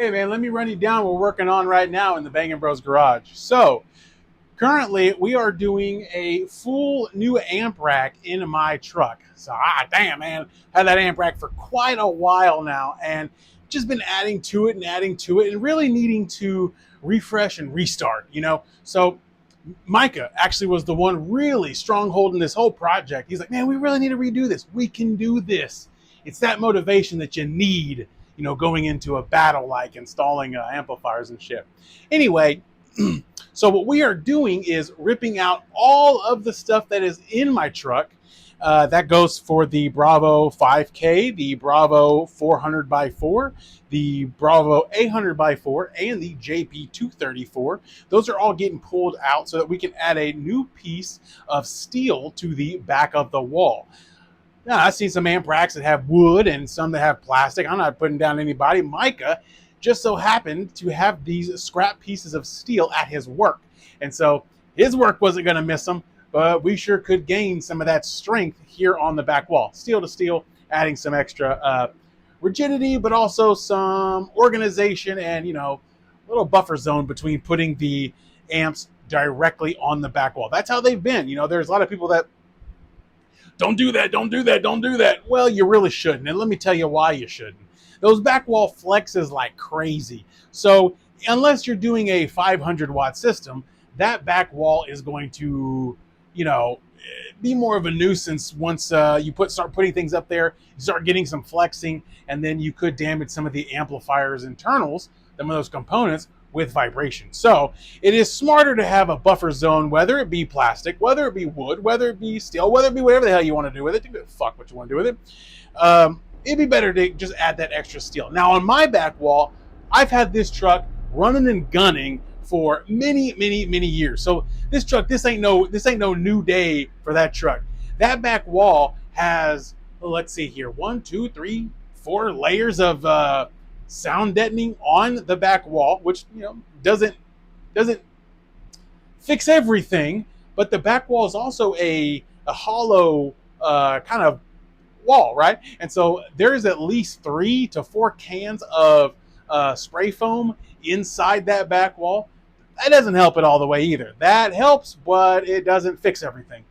Hey man, let me run you down what we're working on right now in the Bangin' Bros garage. So currently we are doing a full new amp rack in my truck. So damn man, had that amp rack for quite a while now and just been adding to it and really needing to refresh and restart, you know? So Myka actually was the one really strong holding this whole project. He's like, man, we really need to redo this. We can do this. It's that motivation that you need, you know, going into a battle like installing amplifiers and shit. Anyway, so what we are doing is ripping out all of the stuff that is in my truck. That goes for the Bravo 5K, the Bravo 400x4, the Bravo 800x4, and the JP 234. Those are all getting pulled out so that we can add a new piece of steel to the back of the wall. Now, I've seen some amp racks that have wood and some that have plastic. I'm not putting down anybody. Myka just so happened to have these scrap pieces of steel at his work. And so his work wasn't going to miss them, but we sure could gain some of that strength here on the back wall. Steel to steel, adding some extra rigidity, but also some organization and, you know, a little buffer zone between putting the amps directly on the back wall. That's how they've been. You know, there's a lot of people that don't do that, don't do that, don't do that. Well, you really shouldn't. And let me tell you why you shouldn't. Those back wall flexes like crazy. So unless you're doing a 500 watt system, that back wall is going to, you know, be more of a nuisance once you start putting things up there, you start getting some flexing, and then you could damage some of the amplifier's internals, some of those components, with vibration. So it is smarter to have a buffer zone, whether it be plastic, whether it be wood, whether it be steel, whether it be whatever the hell you want to do with it. Fuck what you want to do with it. It'd be better to just add that extra steel. Now on my back wall, I've had this truck running and gunning for many years. So this truck, this ain't no new day for that truck. That back wall has, let's see here, 1, 2, 3, 4 layers of sound deadening on the back wall, which, you know, doesn't fix everything, but the back wall is also a hollow kind of wall, right? And so there's at least 3 to 4 cans of spray foam inside that back wall. That doesn't help it all the way either. That helps, but it doesn't fix everything.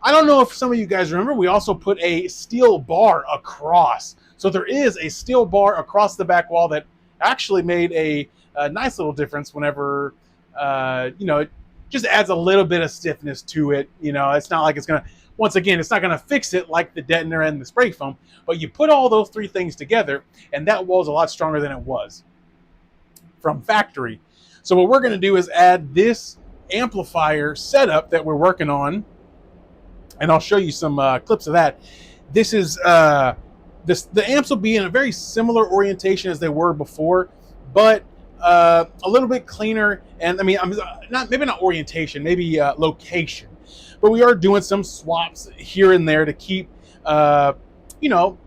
I don't know if some of you guys remember, we also put a steel bar across. So there is a steel bar across the back wall that actually made a nice little difference whenever, you know, it just adds a little bit of stiffness to it. You know, it's not like it's going to, once again, it's not going to fix it like the deadener and the spray foam, but you put all those 3 things together and that wall is a lot stronger than it was from factory. So what we're going to do is add this amplifier setup that we're working on, and I'll show you some clips of that. This is the amps will be in a very similar orientation as they were before, but a little bit cleaner. And I mean, I'm maybe not orientation, maybe location, but we are doing some swaps here and there to keep, you know,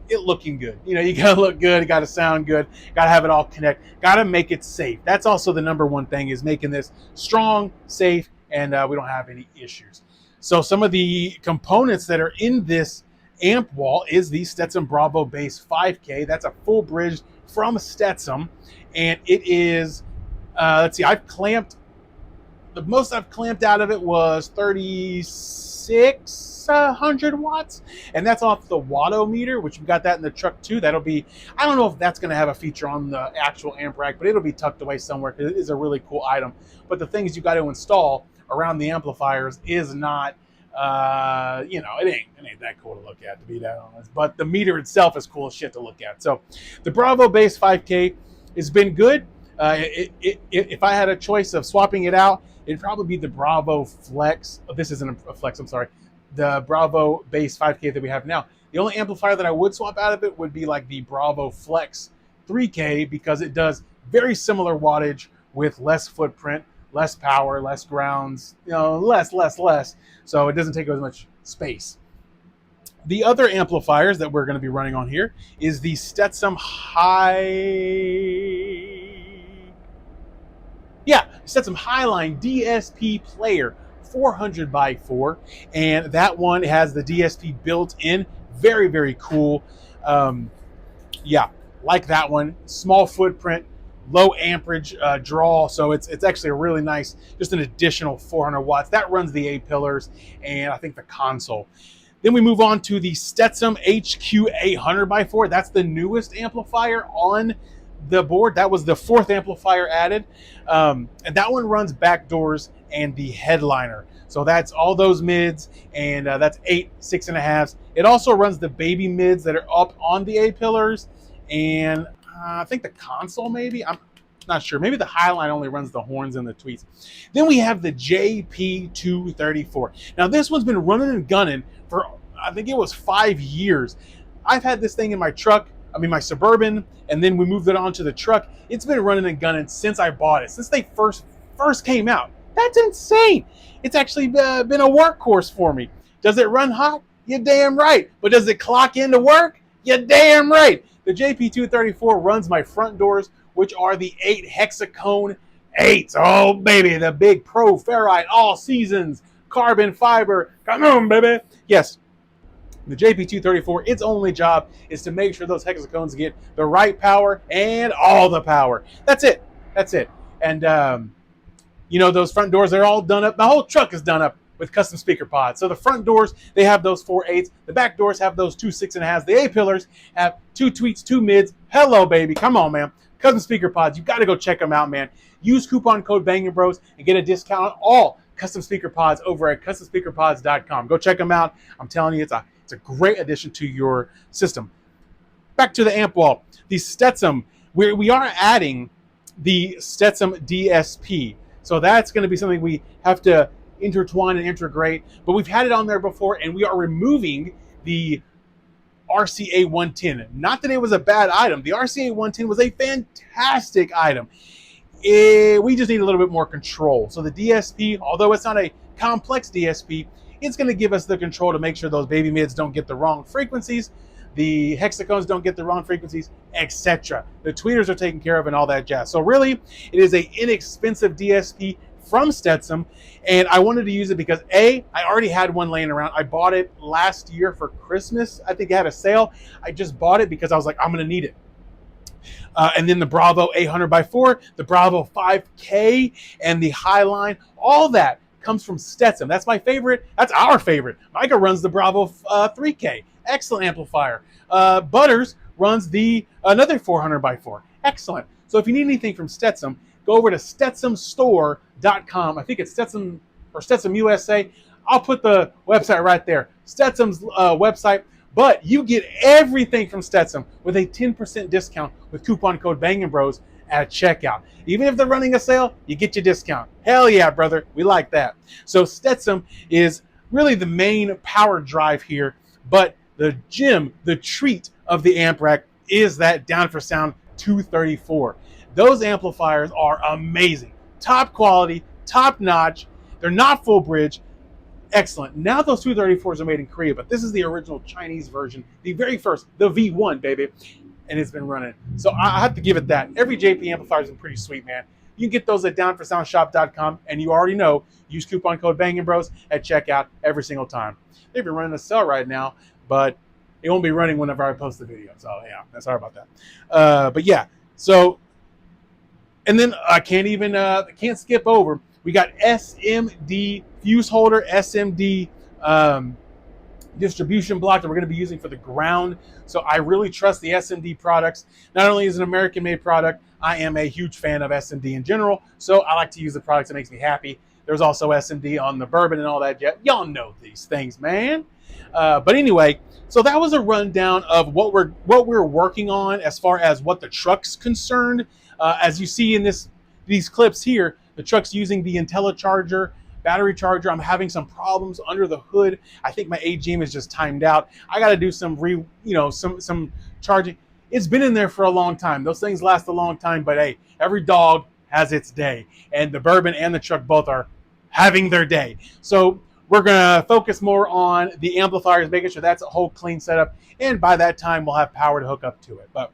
it looking good. You know, you gotta look good, it gotta sound good, gotta have it all connect, gotta make it safe. That's also the #1 thing, is making this strong, safe, and we don't have any issues. So some of the components that are in this amp wall is the Stetsom Bravo Bass 5K. That's a full bridge from Stetsom, and it is, let's see, I've clamped, the most I've clamped out of it was 3600 watts, and that's off the wattometer, which we've got that in the truck too. That'll be, I don't know if that's going to have a feature on the actual amp rack, but it'll be tucked away somewhere because it is a really cool item. But the things you got to install around the amplifiers is not, you know, it ain't that cool to look at, to be that honest, but the meter itself is cool as shit to look at. So the Bravo Bass 5K has been good. If I had a choice of swapping it out, it'd probably be the Bravo Flex. Oh, this isn't a Flex, I'm sorry. The Bravo Bass 5K that we have now. The only amplifier that I would swap out of it would be like the Bravo Flex 3K, because it does very similar wattage with less footprint, less power, less grounds, you know, less. So it doesn't take as much space. The other amplifiers that we're going to be running on here is the Stetsom Stetsom Highline DSP player 400x4, and that one has the DSP built in. Very cool. Yeah, like that one. Small footprint, low amperage draw, so it's actually a really nice, just an additional 400 watts. That runs the A-pillars and I think the console. Then we move on to the Stetsom HQ800x4. That's the newest amplifier on the board. That was the 4th amplifier added. And that one runs backdoors and the headliner. So that's all those mids, and that's 8 6.5s. It also runs the baby mids that are up on the A-pillars, and I think the console maybe. I'm not sure. Maybe the Highline only runs the horns and the tweets. Then we have the JP234. Now this one's been running and gunning for, I think it was 5 years. I've had this thing in my truck, my Suburban, and then we moved it onto the truck. It's been running and gunning since I bought it, since they first came out. That's insane. It's actually been a workhorse for me. Does it run hot? You're damn right. But does it clock into work? You're damn right. The JP234 runs my front doors, which are the 8 hexacone 8s. Oh, baby, the big pro ferrite, all seasons, carbon fiber. Come on, baby. Yes, the JP234, its only job is to make sure those hexacones get the right power and all the power. That's it. That's it. And, you know, those front doors, they're all done up. The whole truck is done up with custom speaker pods. So the front doors, they have those 4 8s. The back doors have those 2 6.5s. The A-pillars have 2 tweets, 2 mids. Hello, baby. Come on, man. Custom speaker pods. You got to go check them out, man. Use coupon code BANGINBROS and get a discount on all custom speaker pods over at customspeakerpods.com. Go check them out. I'm telling you, it's a great addition to your system. Back to the amp wall. The Stetsom, we are adding the Stetsom DSP. So that's going to be something we have to intertwine and integrate. But we've had it on there before, and we are removing the RCA 110. Not that it was a bad item. The RCA 110 was a fantastic item. We just need a little bit more control. So the DSP, although it's not a complex DSP, it's going to give us the control to make sure those baby mids don't get the wrong frequencies, the hexacones don't get the wrong frequencies, etc. The tweeters are taken care of and all that jazz. So really, it is an inexpensive DSP from Stetsom, and I wanted to use it because I already had one laying around. I bought it last year for Christmas. I think it had a sale. I just bought it because I was like, I'm going to need it. And then the Bravo 800x4, the Bravo 5K, and the Highline, all that comes from Stetsom. That's my favorite. That's our favorite. Myka runs the Bravo 3K. Excellent amplifier. Butters runs the another 400x4. Excellent. So if you need anything from Stetsom, go over to stetsomstore.com. I think it's Stetsom or Stetsom USA. I'll put the website right there. Stetsom's website. But you get everything from Stetsom with a 10% discount with coupon code BANGINBROS at checkout. Even if they're running a sale, you get your discount. Hell yeah, brother. We like that. So Stetsom is really the main power drive here, but the gem, the treat of the amp rack is that Down for Sound 234. Those amplifiers are amazing. Top quality, top notch. They're not full bridge. Excellent. Now those 234s are made in Korea, but this is the original Chinese version, the very first, the V1, baby, and it's been running. So I have to give it that. Every JP amplifier is pretty sweet, man. You can get those at downforsoundshop.com, and you already know, use coupon code BANGINBROS at checkout every single time. They've been running a sale right now, but it won't be running whenever I post the video. So yeah, sorry about that. But yeah, so, and then I can't skip over. We got SMD fuse holder, SMD distribution block that we're going to be using for the ground. So I really trust the SMD products. Not only is it an American-made product, I am a huge fan of SMD in general. So I like to use the products that makes me happy. There's also SMD on the bourbon and all that. Y'all know these things, man. But anyway, so that was a rundown of what we're working on as far as what the truck's concerned. As you see in these clips here, the truck's using the IntelliCharger battery charger. I'm having some problems under the hood. I think my AGM is just timed out. I got to do some some charging. It's been in there for a long time. Those things last a long time, but hey, every dog has its day, and the bourbon and the truck both are having their day. So we're gonna focus more on the amplifiers, making sure that's a whole clean setup, and by that time we'll have power to hook up to it. But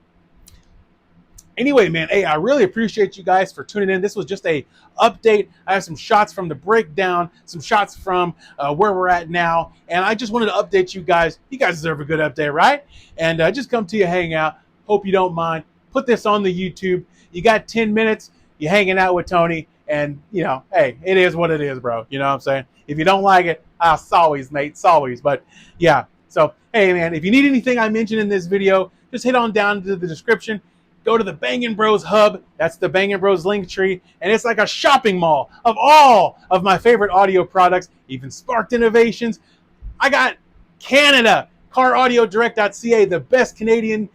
anyway, man, hey, I really appreciate you guys for tuning in. This was just a update. I have some shots from the breakdown, some shots from where we're at now, and I just wanted to update you guys. You guys deserve a good update, right? And just come to you, hang out. Hope you don't mind. Put this on the YouTube. You got 10 minutes, you're hanging out with Tony, and, you know, hey, it is what it is, bro. You know what I'm saying? If you don't like it, it's always, mate. It's always. But, yeah. So, hey, man, if you need anything I mentioned in this video, just head on down to the description. Go to the Bangin' Bros Hub. That's the Bangin' Bros link tree. And it's like a shopping mall of all of my favorite audio products, even sparked innovations. I got Canada, caraudiodirect.ca, the best Canadian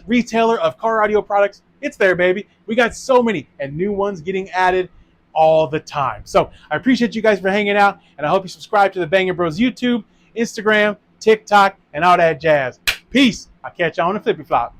retailer of car audio products. It's there, baby. We got so many and new ones getting added all the time. So I appreciate you guys for hanging out, and I hope you subscribe to the Bangin' Bros YouTube, Instagram, TikTok, and all that jazz. Peace. I'll catch you on the flippy flop.